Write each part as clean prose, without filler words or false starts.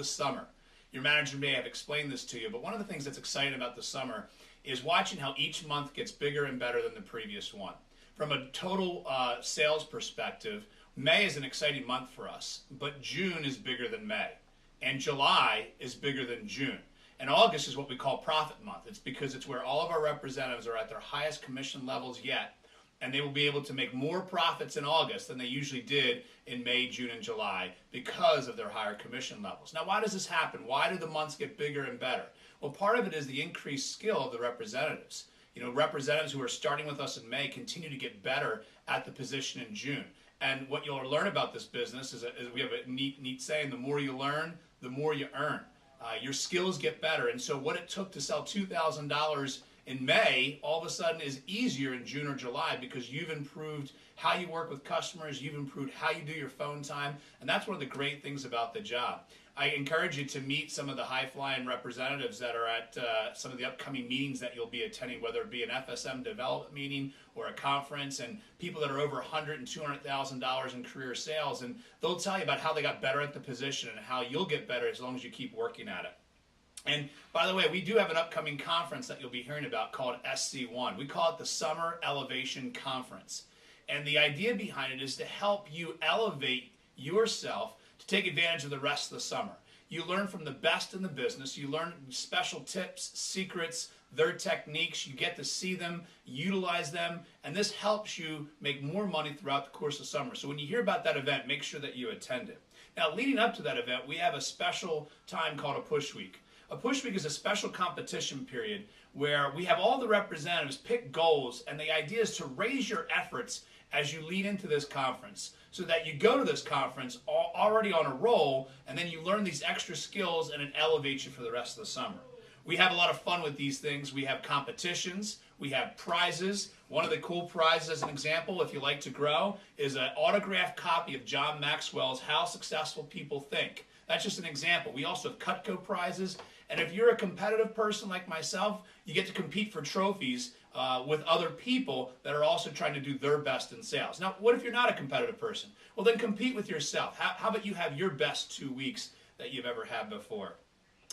the summer. Your manager may have explained this to you, but one of the things that's exciting about the summer is watching how each month gets bigger and better than the previous one. From a total sales perspective, May is an exciting month for us, but June is bigger than May, and July is bigger than June. And August is what we call profit month. It's because it's where all of our representatives are at their highest commission levels yet, and they will be able to make more profits in August than they usually did in May, June, and July because of their higher commission levels. Now, why does this happen? Why do the months get bigger and better? Well, part of it is the increased skill of the representatives. Representatives who are starting with us in May continue to get better at the position in June. And what you'll learn about this business is we have a neat saying: the more you learn, the more you earn. Your skills get better, and so what it took to sell $2,000 in May all of a sudden is easier in June or July because you've improved how you work with customers, you've improved how you do your phone time, and that's one of the great things about the job. I encourage you to meet some of the high-flying representatives that are at some of the upcoming meetings that you'll be attending, whether it be an FSM development meeting or a conference, and people that are over $100,000 and $200,000 in career sales, and they'll tell you about how they got better at the position and how you'll get better as long as you keep working at it. And by the way, we do have an upcoming conference that you'll be hearing about called SC1. We call it the Summer Elevation Conference. And the idea behind it is to help you elevate yourself to take advantage of the rest of the summer. You learn from the best in the business. You learn special tips, secrets, their techniques. You get to see them, utilize them, and this helps you make more money throughout the course of summer. So when you hear about that event, make sure that you attend it. Now, leading up to that event, we have a special time called a Push Week. A Push Week is a special competition period where we have all the representatives pick goals, and the idea is to raise your efforts as you lead into this conference so that you go to this conference already on a roll, and then you learn these extra skills and it elevates you for the rest of the summer. We have a lot of fun with these things. We have competitions. We have prizes. One of the cool prizes, as an example, if you like to grow, is an autographed copy of John Maxwell's How Successful People Think. That's just an example. We also have Cutco prizes. And if you're a competitive person like myself, you get to compete for trophies with other people that are also trying to do their best in sales. Now, what if you're not a competitive person? Well, then compete with yourself. How about you have your best 2 weeks that you've ever had before?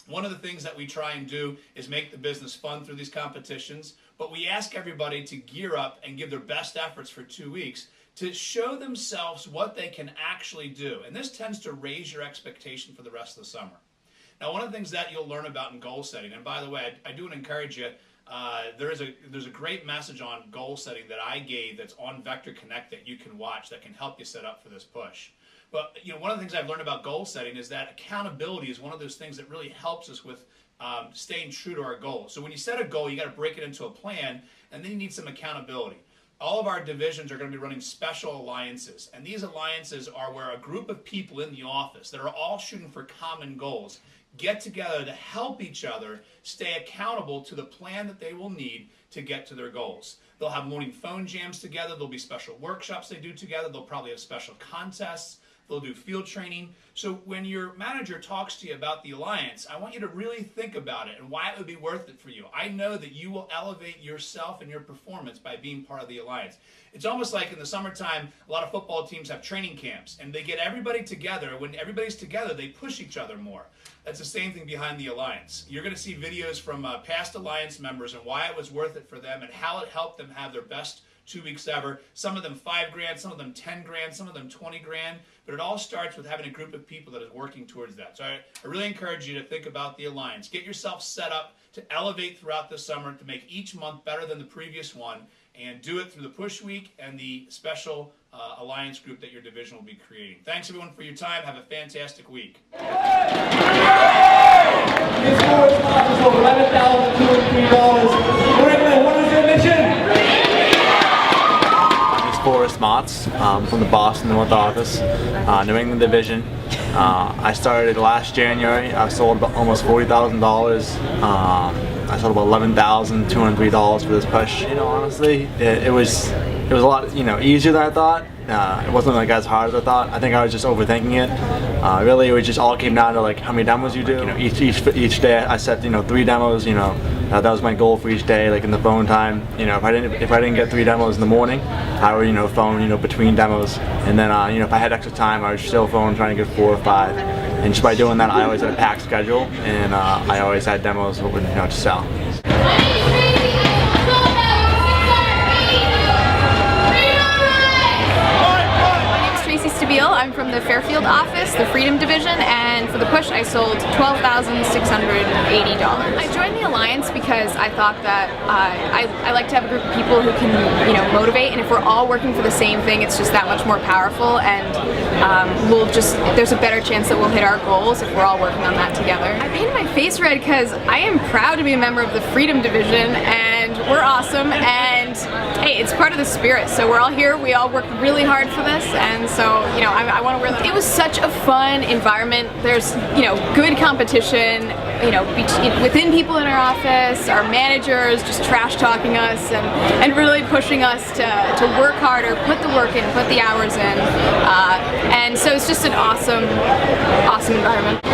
One of the things that we try and do is make the business fun through these competitions, but we ask everybody to gear up and give their best efforts for 2 weeks to show themselves what they can actually do. And this tends to raise your expectation for the rest of the summer. Now, one of the things that you'll learn about in goal setting, and by the way, I do encourage you, there's a great message on goal setting that I gave that's on Vector Connect that you can watch that can help you set up for this push. But one of the things I've learned about goal setting is that accountability is one of those things that really helps us with staying true to our goals. So when you set a goal, you got to break it into a plan, and then you need some accountability. All of our divisions are going to be running special alliances, and these alliances are where a group of people in the office that are all shooting for common goals get together to help each other stay accountable to the plan that they will need to get to their goals. They'll have morning phone jams together. There'll be special workshops they do together. They'll probably have special contests. They'll do field training. So when your manager talks to you about the alliance, I want you to really think about it and why it would be worth it for you. I know that you will elevate yourself and your performance by being part of the alliance. It's almost like in the summertime, a lot of football teams have training camps, and they get everybody together. When everybody's together, they push each other more. That's the same thing behind the alliance. You're going to see videos from past alliance members and why it was worth it for them and how it helped them have their best 2 weeks ever. Some of them $5,000, some of them $10,000, some of them $20,000. But it all starts with having a group of people that is working towards that. So I really encourage you to think about the alliance. Get yourself set up to elevate throughout the summer to make each month better than the previous one, and do it through the Push Week and the special alliance group that your division will be creating. Thanks everyone for your time. Have a fantastic week. This board sponsors over $11,203. Rickman, what is your mission? Forrest Motts from the Boston North Office, New England Division. I started last January. I sold about almost $40,000. I sold about $11,203 for this push. Honestly, it was a lot easier than I thought. It wasn't like as hard as I thought. I think I was just overthinking it. Really, it just all came down to like how many demos you do. Each day I set 3 demos. That was my goal for each day. Like in the phone time, if I didn't get 3 demos in the morning, I would phone between demos, and then if I had extra time, I would still phone trying to get 4 or 5. and just by doing that, I always had a packed schedule, and I always had demos to sell. I'm from the Fairfield office, the Freedom Division, and for the push I sold $12,680. I joined the Alliance because I thought that I like to have a group of people who can, motivate, and if we're all working for the same thing, it's just that much more powerful, and there's a better chance that we'll hit our goals if we're all working on that together. I painted my face red because I am proud to be a member of the Freedom Division, and we're awesome, and hey, it's part of the spirit, so we're all here, we all worked really hard for this, and so, I want to wear them. It was such a fun environment. There's, good competition, within people in our office, our managers just trash talking us and really pushing us to work harder, put the work in, put the hours in, and so it's just an awesome environment.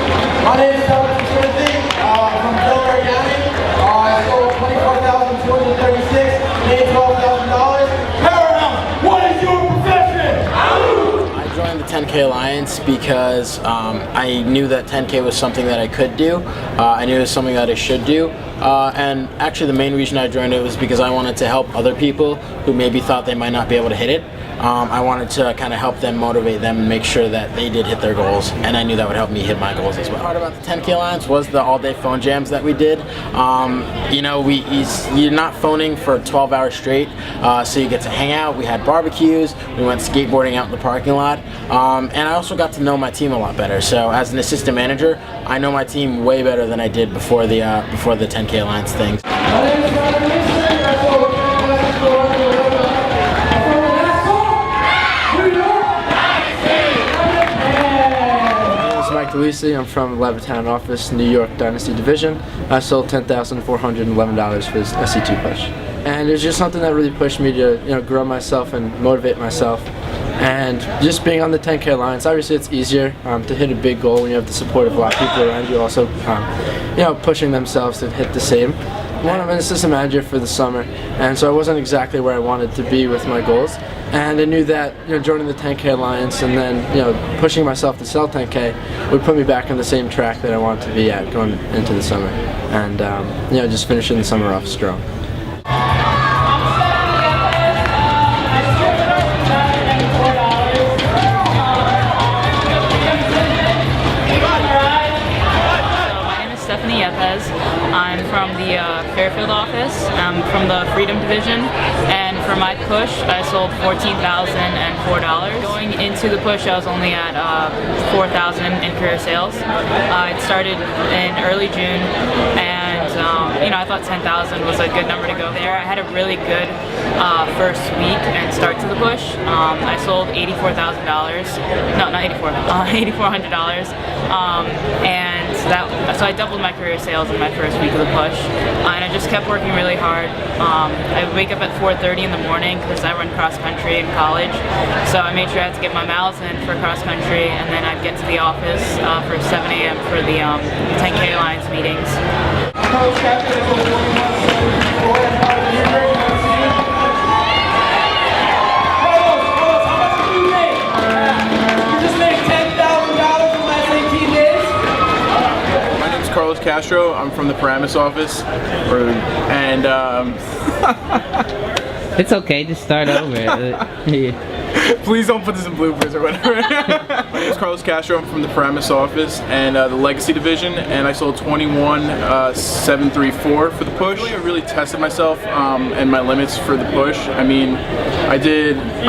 My name is Thomas Timothy from Delaware County. I sold $24,236, made $12,000. Paramount, what is your profession? I joined the 10K Alliance because I knew that 10K was something that I could do. I knew it was something that I should do. And actually the main reason I joined it was because I wanted to help other people who maybe thought they might not be able to hit it. I wanted to kind of help them, motivate them, and make sure that they did hit their goals, and I knew that would help me hit my goals as well. The part about the 10K Alliance was the all-day phone jams that we did. You're not phoning for 12 hours straight, so you get to hang out. We had barbecues, we went skateboarding out in the parking lot, and I also got to know my team a lot better. So as an assistant manager, I know my team way better than I did before the 10K Alliance things. Mike DeLucy. I'm from Levittown office, New York Dynasty Division. I sold $10,411 for this SC2 push. And it was just something that really pushed me to grow myself and motivate myself. And just being on the 10K Alliance, obviously it's easier to hit a big goal when you have the support of a lot of people around you, also pushing themselves to hit the same. I'm an assistant manager for the summer, and so I wasn't exactly where I wanted to be with my goals. And I knew that joining the 10K Alliance and then pushing myself to sell 10K would put me back on the same track that I wanted to be at going into the summer, and just finishing the summer off strong. I'm from the Fairfield office. I'm from the Freedom Division, and for my push, I sold $14,004. Going into the push, I was only at $4,000 in career sales. It started in early June, and I thought 10,000 was a good number to go there. I had a really good first week and start to the push. I sold $84,000. No, not $8,400. So I doubled my career sales in my first week of the push, and I just kept working really hard. I would wake up at 4:30 in the morning because I run cross country in college, so I made sure I had to get my miles in for cross country, and then I'd get to the office for 7 a.m. for the 10K Alliance meetings. Carlos Castro. I'm from the Paramus office, and it's okay, just start over. Please don't put this in bloopers or whatever. My name is Carlos Castro. I'm from the Paramus office and the Legacy Division, and I sold 21,734 for the push. I really tested myself and my limits for the push. I mean, I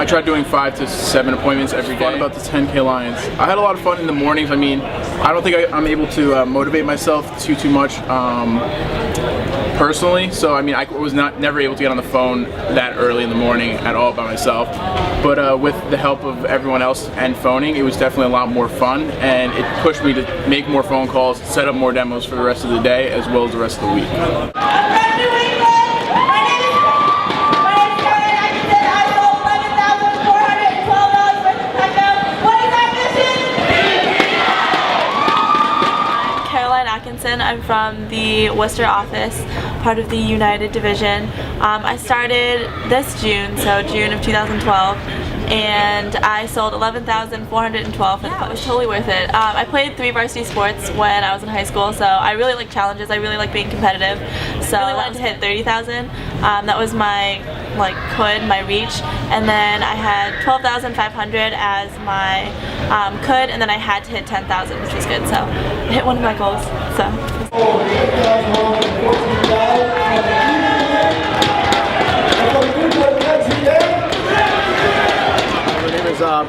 tried doing 5 to 7 appointments every day. Fun about the 10K Alliance. I had a lot of fun in the mornings. I mean, I don't think I'm able to motivate myself too much personally. So I mean, I was never able to get on the phone that early in the morning at all by myself. But with the help of everyone else and phoning, it was definitely a lot more fun, and it pushed me to make more phone calls, set up more demos for the rest of the day as well as the rest of the week. I'm from the Worcester office, part of the United Division. I started this June, so June of 2012, and I sold 11,412 for the push. It was totally worth it. I played 3 varsity sports when I was in high school, so I really like challenges. I really like being competitive. So I really wanted to hit 30,000. That was my my reach, and then I had 12,500 as my could, and then I had to hit 10,000, which was good. So I hit one of my goals. So.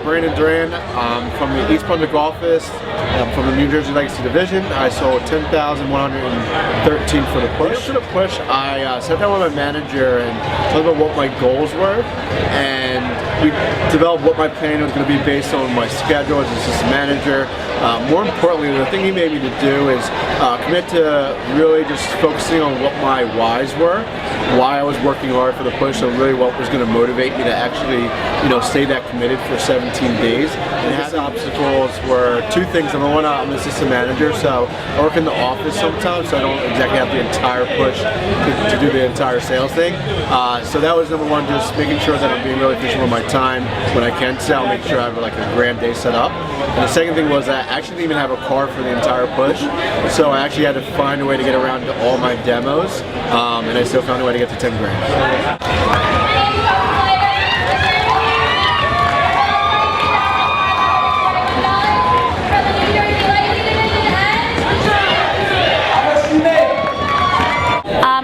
Brandon Duran. From the East Brunswick office. From the New Jersey Legacy Division. I sold 10,113 for the push. For the push, I sat down with my manager and talked about what my goals were, and we developed what my plan was going to be based on my schedule as assistant manager. More importantly, the thing he made me to do is commit to really just focusing on what my whys were, why I was working hard for the push, so really what was going to motivate me to actually, stay that committed for 17 days. And his obstacles were 2 things. Number one, I'm an assistant manager, so I work in the office sometimes, so I don't exactly have the entire push to do the entire sales thing. So that was number one, just making sure that I'm being really efficient with my time. When I can sell, make sure I have like a grand day set up. And the second thing was that I actually didn't even have a car for the entire push, so I actually had to find a way to get around to all my demos, and I still found a way to get to 10 grand.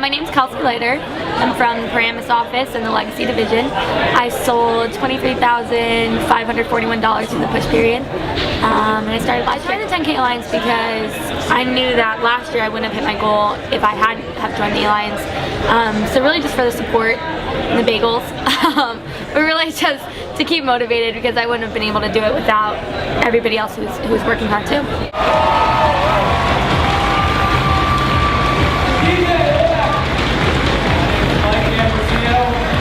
My name's Kelsey Leiter. I'm from the Paramus office in the Legacy Division. I sold $23,541 in the push period. And I started the 10K Alliance because I knew that last year I wouldn't have hit my goal if I hadn't have joined the Alliance. So really just for the support and the bagels, but really just to keep motivated because I wouldn't have been able to do it without everybody else who's working hard too.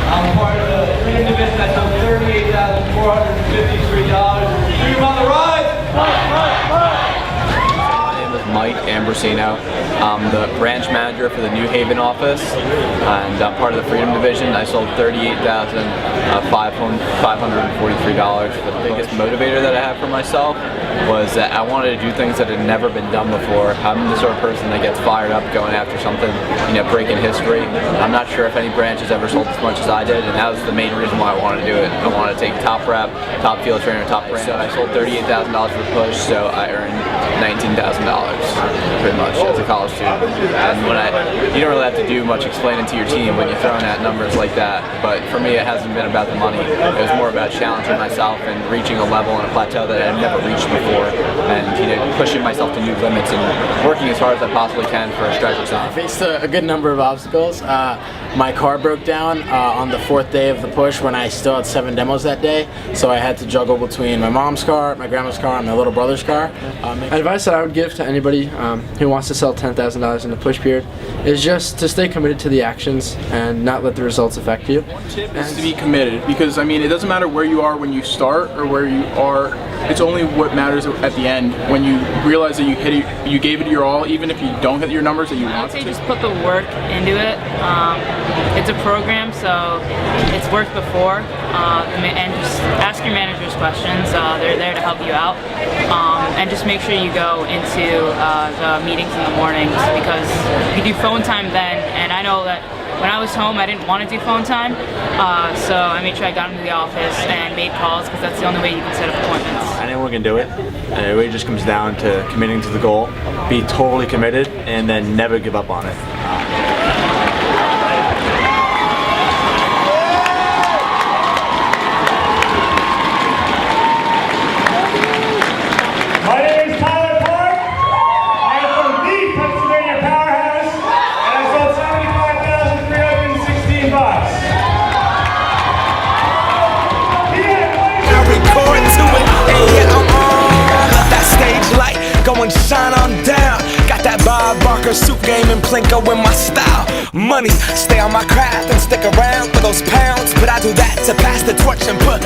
I'm part of the Freedom Division. I sold $38,453. Freedom on the rise! My name is Mike Ambrosino. I'm the branch manager for the New Haven office, and I'm part of the Freedom Division. I sold $38,543. The biggest motivator that I have for myself was that I wanted to do things that had never been done before. I'm the sort of person that gets fired up going after something, breaking history. I'm not sure if any branch has ever sold as much as I did, and that was the main reason why I wanted to do it. I wanted to take top rep, top field trainer, top branch. So I sold $38,000 for the push, so I earned $19,000 pretty much as a college student. And you don't really have to do much explaining to your team when you're throwing at numbers like that, but for me it hasn't been about the money. It was more about challenging myself and reaching a level and a plateau that I've never reached before, and pushing myself to new limits and working as hard as I possibly can for a stretch of time. I faced a good number of obstacles. My car broke down on the 4th day of the push when I still had 7 demos that day, so I had to juggle between my mom's car, my grandma's car, and my little brother's car. Advice that I would give to anybody who wants to sell $10,000 in the push period is just to stay committed to the actions and not let the results affect you. Tip is to be committed, because it doesn't matter where you are when you start or where you are. It's only what matters at the end when you realize that you gave it your all, even if you don't hit your numbers that you want to. I would say just put the work into it. It's a program, so it's worked before, and just ask your managers questions. They're there to help you out, and just make sure you go into the meetings in the mornings, because you do phone time then, and I know that when I was home I didn't want to do phone time, so I made sure I got into the office and made calls, because that's the only way you can set up appointments. Anyone can do it, and it really just comes down to committing to the goal, be totally committed, and then never give up on it. My name is Tyler Park. I am from the Pennsylvania Powerhouse, and I sold $75,316. I record to it, and yeah, I'm on. Let that stage light go and shine on down. Got that Bob Barker suit game and Plinko in my style. Money, stay on my craft and stick around for those pounds, but I do that to pass the torch and put